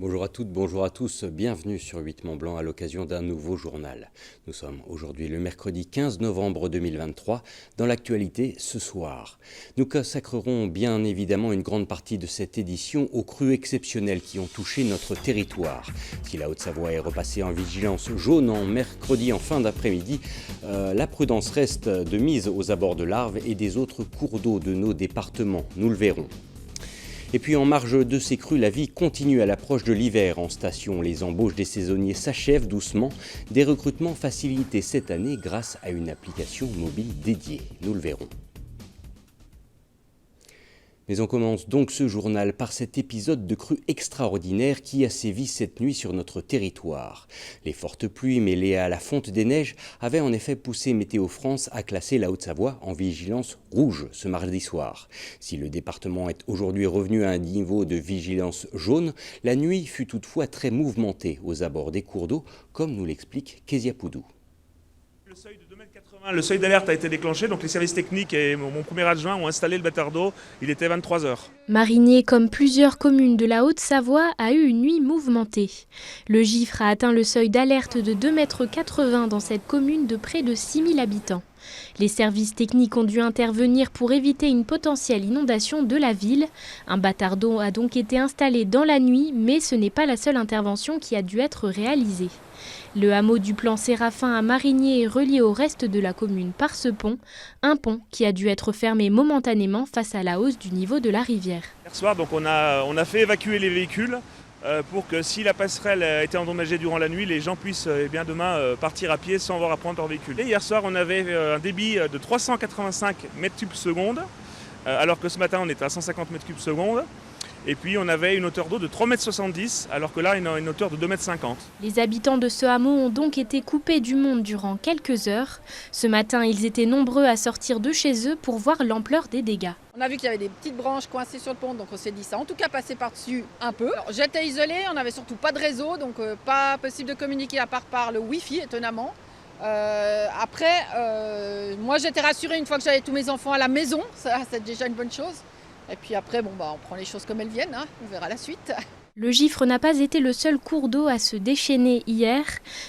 Bonjour à toutes, bonjour à tous, bienvenue sur 8 Mont-Blanc à l'occasion d'un nouveau journal. Nous sommes aujourd'hui le mercredi 15 novembre 2023. Dans l'actualité ce soir, nous consacrerons bien évidemment une grande partie de cette édition aux crues exceptionnelles qui ont touché notre territoire. Si la Haute-Savoie est repassée en vigilance jaune en mercredi en fin d'après-midi, la prudence reste de mise aux abords de l'Arve et des autres cours d'eau de nos départements, nous le verrons. Et puis en marge de ces crues, la vie continue à l'approche de l'hiver en station. Les embauches des saisonniers s'achèvent doucement. Des recrutements facilités cette année grâce à une application mobile dédiée. Nous le verrons. Mais on commence donc ce journal par cet épisode de crue extraordinaire qui a sévi cette nuit sur notre territoire. Les fortes pluies mêlées à la fonte des neiges avaient en effet poussé Météo France à classer la Haute-Savoie en vigilance rouge ce mardi soir. Si le département est aujourd'hui revenu à un niveau de vigilance jaune, la nuit fut toutefois très mouvementée aux abords des cours d'eau, comme nous l'explique Kezia Poudou. Le seuil de 2,80 m, le seuil d'alerte a été déclenché, donc les services techniques et mon premier adjoint ont installé le batteur d'eau. Il était 23 h. Marigné, comme plusieurs communes de la Haute-Savoie, a eu une nuit mouvementée. Le Gifre a atteint le seuil d'alerte de 2,80 m dans cette commune de près de 6 000 habitants. Les services techniques ont dû intervenir pour éviter une potentielle inondation de la ville. Un bâtard d'eau a donc été installé dans la nuit, mais ce n'est pas la seule intervention qui a dû être réalisée. Le hameau du plan Séraphin à Marigné est relié au reste de la commune par ce pont, un pont qui a dû être fermé momentanément face à la hausse du niveau de la rivière. Hier soir, donc on a fait évacuer les véhicules pour que si la passerelle a été endommagée durant la nuit, les gens puissent demain partir à pied sans avoir à prendre leur véhicule. Et hier soir, on avait un débit de 385 m3/s, alors que ce matin, on était à 150 m3/s. Et puis on avait une hauteur d'eau de 3,70 m, alors que là, on a une hauteur de 2,50 m. Les habitants de ce hameau ont donc été coupés du monde durant quelques heures. Ce matin, ils étaient nombreux à sortir de chez eux pour voir l'ampleur des dégâts. On a vu qu'il y avait des petites branches coincées sur le pont, donc on s'est dit ça. En tout cas, passer par-dessus un peu. Alors, j'étais isolée, on n'avait surtout pas de réseau, donc pas possible de communiquer à part par le Wi-Fi, étonnamment. Moi j'étais rassurée une fois que j'avais tous mes enfants à la maison, ça c'est déjà une bonne chose. Et puis après, on prend les choses comme elles viennent, hein. On verra la suite. Le Gifre n'a pas été le seul cours d'eau à se déchaîner hier.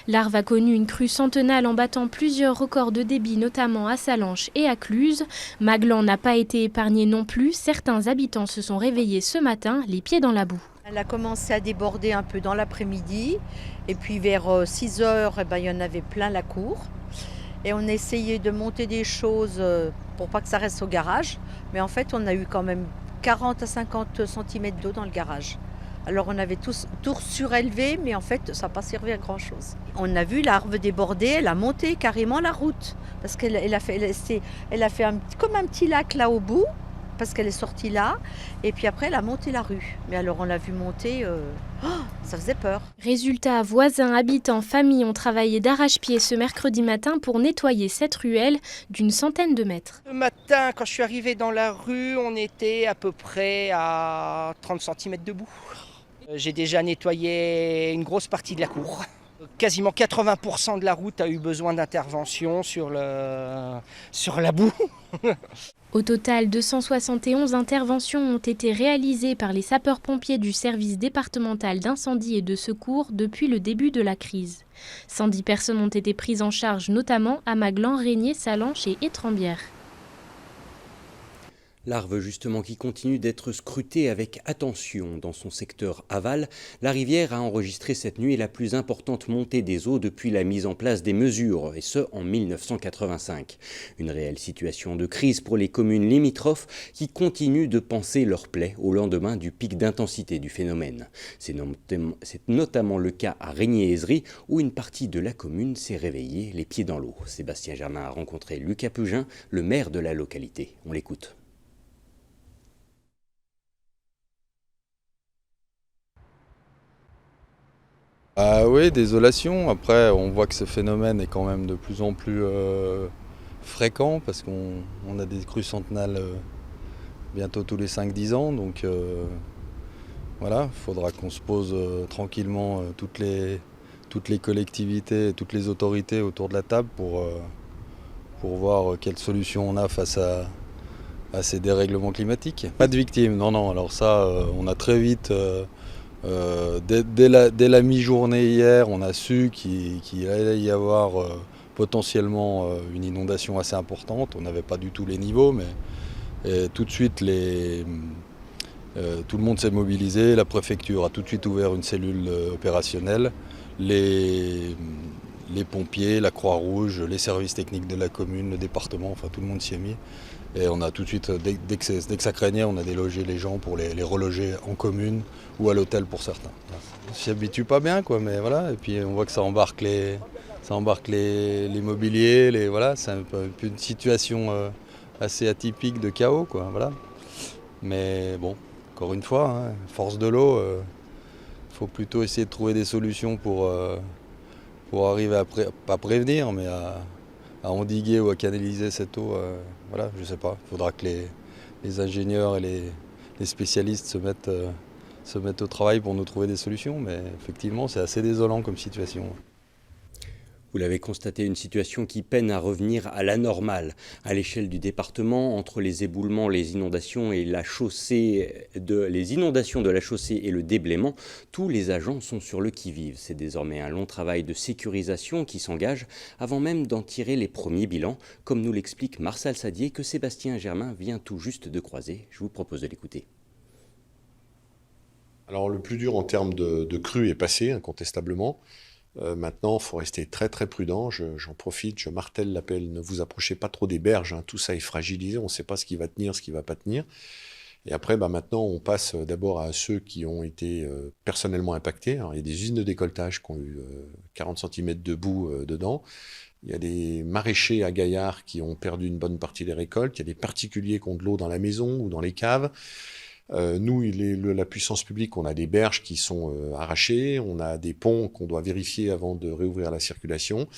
L'Arve a connu une crue centenale en battant plusieurs records de débit, notamment à Sallanches et à Cluses. Maglan n'a pas été épargné non plus. Certains habitants se sont réveillés ce matin, les pieds dans la boue. Elle a commencé à déborder un peu dans l'après-midi. Et puis vers 6 h, il y en avait plein la cour. Et on essayait de monter des choses pour pas que ça reste au garage. Mais en fait, on a eu quand même 40 à 50 cm d'eau dans le garage. Alors on avait tout surélevé, mais en fait, ça n'a pas servi à grand-chose. On a vu l'Arve déborder, elle a monté carrément la route. Parce qu'elle a fait comme un petit lac là au bout, parce qu'elle est sortie là. Et puis après, elle a monté la rue. Mais alors on l'a vu monter, ça faisait peur. Résultat, voisins, habitants, familles ont travaillé d'arrache-pied ce mercredi matin pour nettoyer cette ruelle d'une centaine de mètres. Le matin, quand je suis arrivée dans la rue, on était à peu près à 30 cm de boue. J'ai déjà nettoyé une grosse partie de la cour. Quasiment 80% de la route a eu besoin d'intervention sur la boue. Au total, 271 interventions ont été réalisées par les sapeurs-pompiers du service départemental d'incendie et de secours depuis le début de la crise. 110 personnes ont été prises en charge, notamment à Maglan, Régnier, Sallanches et Étrembières. L'Arve justement qui continue d'être scrutée avec attention dans son secteur aval. La rivière a enregistré cette nuit la plus importante montée des eaux depuis la mise en place des mesures, et ce en 1985. Une réelle situation de crise pour les communes limitrophes qui continuent de panser leurs plaies au lendemain du pic d'intensité du phénomène. C'est notamment le cas à Régnier-Aizerie où une partie de la commune s'est réveillée les pieds dans l'eau. Sébastien Germain a rencontré Lucas Pugin, le maire de la localité. On l'écoute. Ah oui, désolation. Après, on voit que ce phénomène est quand même de plus en plus fréquent parce qu'on a des crues centenales bientôt tous les 5-10 ans. Donc voilà, il faudra qu'on se pose tranquillement toutes les collectivités, toutes les autorités autour de la table pour voir quelles solutions on a face à ces dérèglements climatiques. Pas de victimes, non. Alors ça, on a très vite Dès la mi-journée hier, on a su qu'il allait y avoir potentiellement une inondation assez importante. On n'avait pas du tout les niveaux, mais tout de suite, tout le monde s'est mobilisé. La préfecture a tout de suite ouvert une cellule opérationnelle. Les pompiers, la Croix-Rouge, les services techniques de la commune, le département, enfin tout le monde s'y est mis. Et on a tout de suite, dès que ça craignait, on a délogé les gens pour les reloger en commune ou à l'hôtel pour certains. On s'y habitue pas bien, quoi, mais voilà. Et puis on voit que ça embarque les mobiliers, voilà. C'est un peu une situation assez atypique de chaos, quoi, voilà. Mais bon, encore une fois, hein, force de l'eau, faut plutôt essayer de trouver des solutions pour arriver à pas prévenir, mais à endiguer ou à canaliser cette eau. Voilà, je sais pas. Il faudra que les ingénieurs et les spécialistes se mettent au travail pour nous trouver des solutions, mais effectivement, c'est assez désolant comme situation. Vous l'avez constaté, une situation qui peine à revenir à la normale. À l'échelle du département, entre les éboulements, les inondations de la chaussée et le déblaiement, tous les agents sont sur le qui-vive. C'est désormais un long travail de sécurisation qui s'engage avant même d'en tirer les premiers bilans, comme nous l'explique Marcel Sadier, que Sébastien Germain vient tout juste de croiser. Je vous propose de l'écouter. Alors le plus dur en termes de crue est passé, incontestablement. Maintenant, il faut rester très très prudent. J'en profite, je martèle l'appel, ne vous approchez pas trop des berges, hein. Tout ça est fragilisé, on ne sait pas ce qui va tenir, ce qui ne va pas tenir. Et après, maintenant, on passe d'abord à ceux qui ont été personnellement impactés. Alors, il y a des usines de décolletage qui ont eu 40 cm de boue dedans. Il y a des maraîchers à Gaillard qui ont perdu une bonne partie des récoltes. Il y a des particuliers qui ont de l'eau dans la maison ou dans les caves. Nous, la puissance publique, on a des berges qui sont arrachées, on a des ponts qu'on doit vérifier avant de réouvrir la circulation.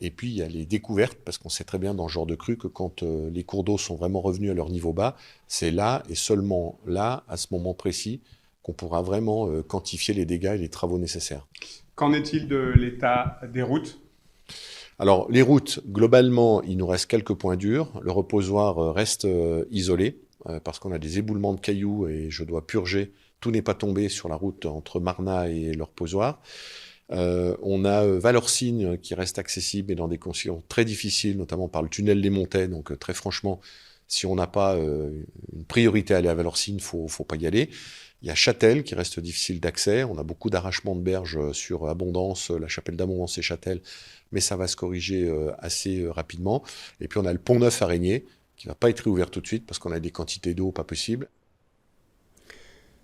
Et puis, il y a les découvertes, parce qu'on sait très bien dans ce genre de crue que quand les cours d'eau sont vraiment revenus à leur niveau bas, c'est là et seulement là, à ce moment précis, qu'on pourra vraiment quantifier les dégâts et les travaux nécessaires. Qu'en est-il de l'état des routes ? Alors, les routes, globalement, il nous reste quelques points durs. Le reposoir reste isolé, parce qu'on a des éboulements de cailloux et je dois purger. Tout n'est pas tombé sur la route entre Marnat et le reposoir. On a Valorcine qui reste accessible mais dans des conditions très difficiles, notamment par le tunnel des Montaies. Donc très franchement, si on n'a pas une priorité à aller à Valorcine, faut pas y aller. Il y a Châtel qui reste difficile d'accès. On a beaucoup d'arrachements de berges sur Abondance, la chapelle d'Abondance et Châtel, mais ça va se corriger assez rapidement. Et puis on a le pont Neuf Araignée qui ne va pas être réouvert tout de suite parce qu'on a des quantités d'eau pas possibles.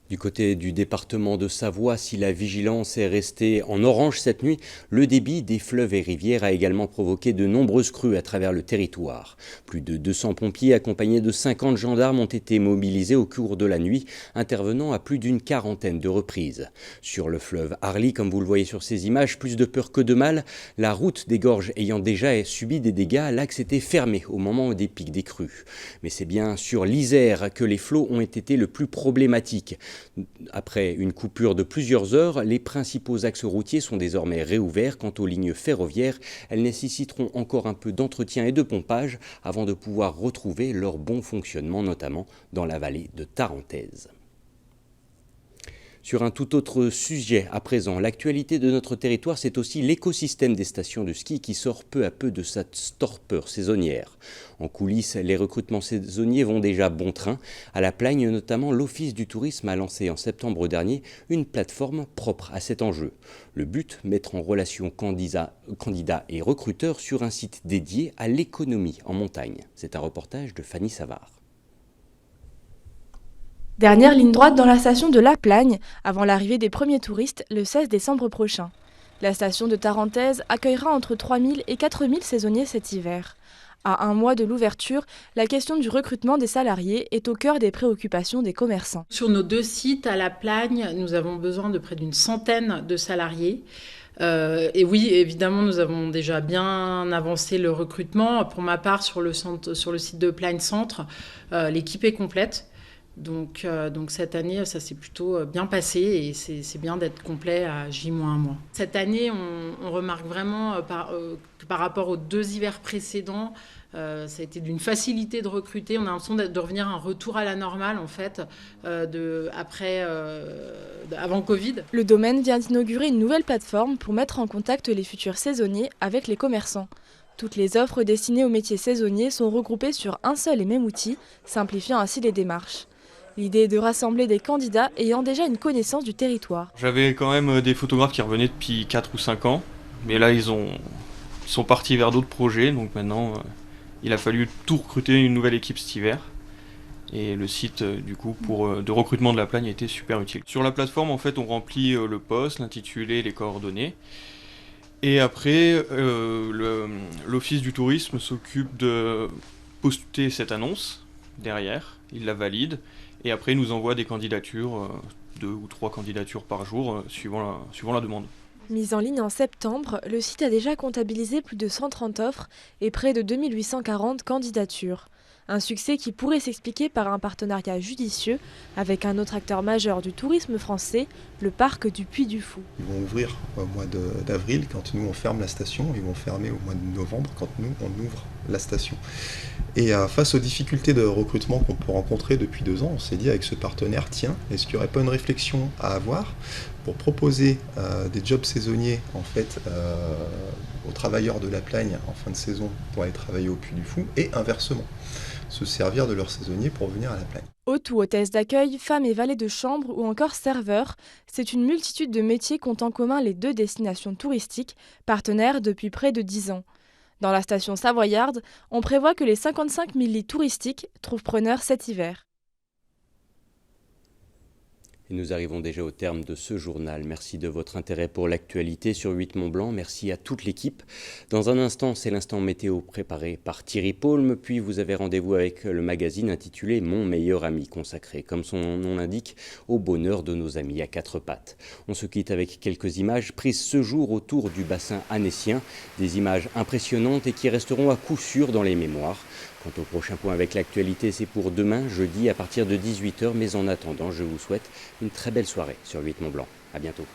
Du côté du département de Savoie, si la vigilance est restée en orange cette nuit, le débit des fleuves et rivières a également provoqué de nombreuses crues à travers le territoire. Plus de 200 pompiers accompagnés de 50 gendarmes ont été mobilisés au cours de la nuit, intervenant à plus d'une quarantaine de reprises. Sur le fleuve Arly, comme vous le voyez sur ces images, plus de peur que de mal, la route des gorges ayant déjà subi des dégâts, l'axe était fermé au moment des pics des crues. Mais c'est bien sur l'Isère que les flots ont été le plus problématiques. Après une coupure de plusieurs heures, les principaux axes routiers sont désormais réouverts. Quant aux lignes ferroviaires, elles nécessiteront encore un peu d'entretien et de pompage avant de pouvoir retrouver leur bon fonctionnement, notamment dans la vallée de Tarentaise. Sur un tout autre sujet à présent, l'actualité de notre territoire, c'est aussi l'écosystème des stations de ski qui sort peu à peu de sa torpeur saisonnière. En coulisses, les recrutements saisonniers vont déjà bon train. À La Plagne, notamment, l'Office du tourisme a lancé en septembre dernier une plateforme propre à cet enjeu. Le but, mettre en relation candidats et recruteurs sur un site dédié à l'économie en montagne. C'est un reportage de Fanny Savard. Dernière ligne droite dans la station de La Plagne, avant l'arrivée des premiers touristes le 16 décembre prochain. La station de Tarentaise accueillera entre 3000 et 4000 saisonniers cet hiver. À un mois de l'ouverture, la question du recrutement des salariés est au cœur des préoccupations des commerçants. Sur nos 2 sites à La Plagne, nous avons besoin de près d'une centaine de salariés. Et oui, évidemment, nous avons déjà bien avancé le recrutement. Pour ma part, sur le site de Plagne Centre, l'équipe est complète. Donc cette année, ça s'est plutôt bien passé et c'est bien d'être complet à J-1 mois. Cette année, on remarque vraiment que par rapport aux 2 hivers précédents, Ça a été d'une facilité de recruter. On a l'impression de revenir à un retour à la normale, en fait, avant Covid. Le domaine vient d'inaugurer une nouvelle plateforme pour mettre en contact les futurs saisonniers avec les commerçants. Toutes les offres destinées aux métiers saisonniers sont regroupées sur un seul et même outil, simplifiant ainsi les démarches. L'idée est de rassembler des candidats ayant déjà une connaissance du territoire. J'avais quand même des photographes qui revenaient depuis 4 ou 5 ans, mais là ils sont partis vers d'autres projets, donc maintenant il a fallu tout recruter une nouvelle équipe cet hiver. Et le site du coup de recrutement de la Plagne a été super utile. Sur la plateforme en fait on remplit le poste, l'intitulé, les coordonnées. Et après l'office du tourisme s'occupe de poster cette annonce derrière, il la valide. Et après, il nous envoie des candidatures, 2 ou 3 candidatures par jour, suivant la demande. Mis en ligne en septembre, le site a déjà comptabilisé plus de 130 offres et près de 2840 candidatures. Un succès qui pourrait s'expliquer par un partenariat judicieux avec un autre acteur majeur du tourisme français, le parc du Puy du Fou. Ils vont ouvrir au mois d'avril quand nous on ferme la station, ils vont fermer au mois de novembre quand nous on ouvre la station. Et face aux difficultés de recrutement qu'on peut rencontrer depuis 2 ans, on s'est dit avec ce partenaire, tiens, est-ce qu'il n'y aurait pas une réflexion à avoir pour proposer des jobs saisonniers en fait aux travailleurs de la Plagne en fin de saison pour aller travailler au Puy du Fou et inversement, se servir de leurs saisonniers pour venir à la Plagne. Hôtes ou hôtesses d'accueil, femmes et valets de chambre ou encore serveurs, c'est une multitude de métiers qu'ont en commun les 2 destinations touristiques, partenaires depuis près de 10 ans. Dans la station savoyarde, on prévoit que les 55 000 lits touristiques trouvent preneur cet hiver. Et nous arrivons déjà au terme de ce journal. Merci de votre intérêt pour l'actualité sur 8 Mont-Blanc. Merci à toute l'équipe. Dans un instant, c'est l'instant météo préparé par Thierry Paulme. Puis vous avez rendez-vous avec le magazine intitulé « Mon meilleur ami », consacré, comme son nom l'indique, au bonheur de nos amis à 4 pattes. On se quitte avec quelques images prises ce jour autour du bassin annécien. Des images impressionnantes et qui resteront à coup sûr dans les mémoires. Quant au prochain point avec l'actualité, c'est pour demain, jeudi, à partir de 18h. Mais en attendant, je vous souhaite une très belle soirée sur 8 Mont-Blanc. À bientôt.